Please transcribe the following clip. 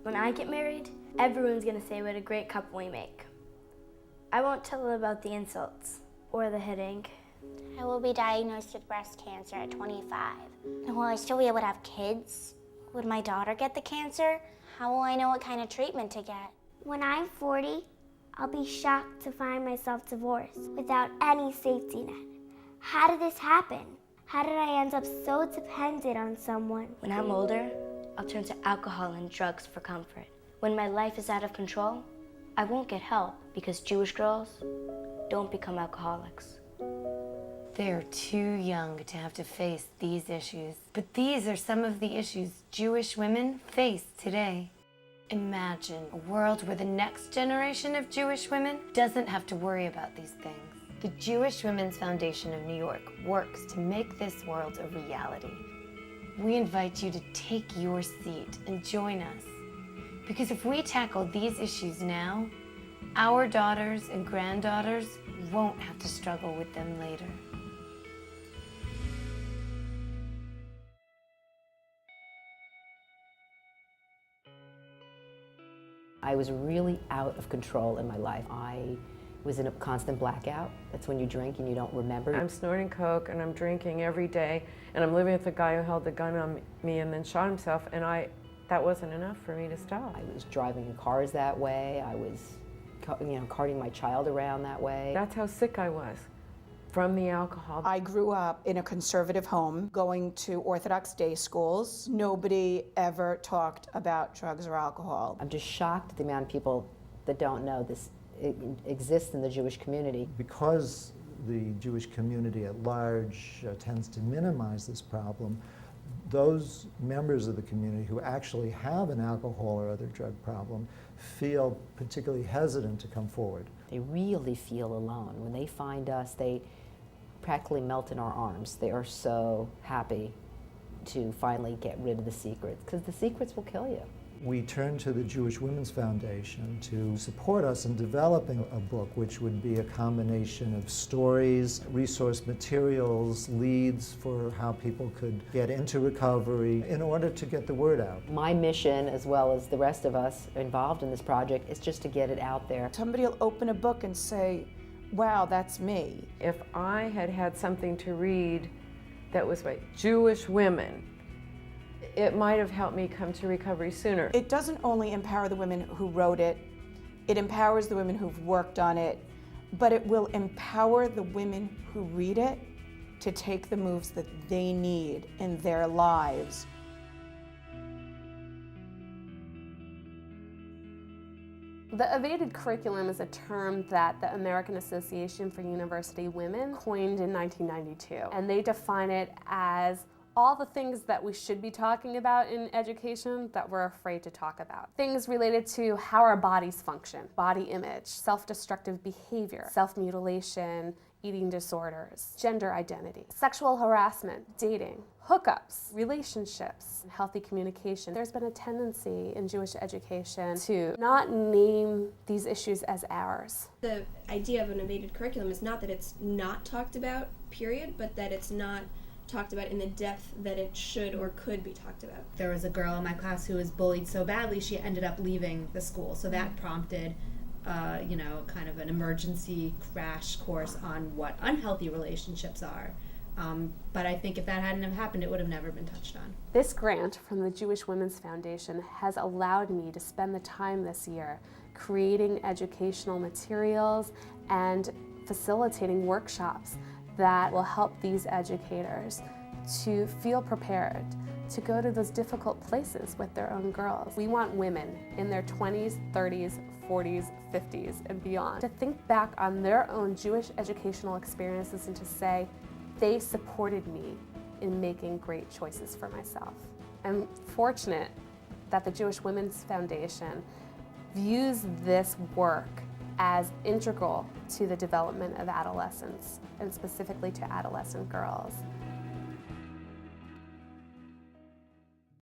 When I get married, everyone's gonna say what a great couple we make. I won't tell them about the insults or the hitting. I will be diagnosed with breast cancer at 25. Will I still be able to have kids? Would my daughter get the cancer? How will I know what kind of treatment to get? When I'm 40, I'll be shocked to find myself divorced without any safety net. How did this happen? How did I end up so dependent on someone? When I'm older, I'll turn to alcohol and drugs for comfort. When my life is out of control, I won't get help because Jewish girls don't become alcoholics. They're too young to have to face these issues. But these are some of the issues Jewish women face today. Imagine a world where the next generation of Jewish women doesn't have to worry about these things. The Jewish Women's Foundation of New York works to make this world a reality. We invite you to take your seat and join us. Because if we tackle these issues now, our daughters and granddaughters won't have to struggle with them later. I was really out of control in my life. I was in a constant blackout. That's when you drink and you don't remember. I'm snorting coke and I'm drinking every day, and I'm living with the guy who held the gun on me and then shot himself, and that wasn't enough for me to stop. I was driving in cars that way. I was, carting my child around that way. That's how sick I was from the alcohol. I grew up in a conservative home, going to Orthodox day schools. Nobody ever talked about drugs or alcohol. I'm just shocked at the amount of people that don't know this exists in the Jewish community. Because the Jewish community at large tends to minimize this problem, those members of the community who actually have an alcohol or other drug problem feel particularly hesitant to come forward. They really feel alone. When they find us, they practically melt in our arms. They are so happy to finally get rid of the secrets, because the secrets will kill you. We turned to the Jewish Women's Foundation to support us in developing a book which would be a combination of stories, resource materials, leads for how people could get into recovery in order to get the word out. My mission, as well as the rest of us involved in this project, is just to get it out there. Somebody will open a book and say, wow, that's me. If I had had something to read that was by Jewish women, it might have helped me come to recovery sooner. It doesn't only empower the women who wrote it, it empowers the women who've worked on it, but it will empower the women who read it to take the moves that they need in their lives. The evaded curriculum is a term that the American Association for University Women coined in 1992, and they define it as all the things that we should be talking about in education that we're afraid to talk about. Things related to how our bodies function, body image, self-destructive behavior, self-mutilation, eating disorders, gender identity, sexual harassment, dating, hookups, relationships, healthy communication. There's been a tendency in Jewish education to not name these issues as ours. The idea of an evaded curriculum is not that it's not talked about, period, but that it's not talked about in the depth that it should or could be talked about. There was a girl in my class who was bullied so badly she ended up leaving the school, so that prompted kind of an emergency crash course on what unhealthy relationships are. But I think if that hadn't have happened, it would have never been touched on. This grant from the Jewish Women's Foundation has allowed me to spend the time this year creating educational materials and facilitating workshops that will help these educators to feel prepared to go to those difficult places with their own girls. We want women in their 20s, 30s, 40s, 50s, and beyond to think back on their own Jewish educational experiences and to say, they supported me in making great choices for myself. I'm fortunate that the Jewish Women's Foundation views this work as integral to the development of adolescents, and specifically to adolescent girls.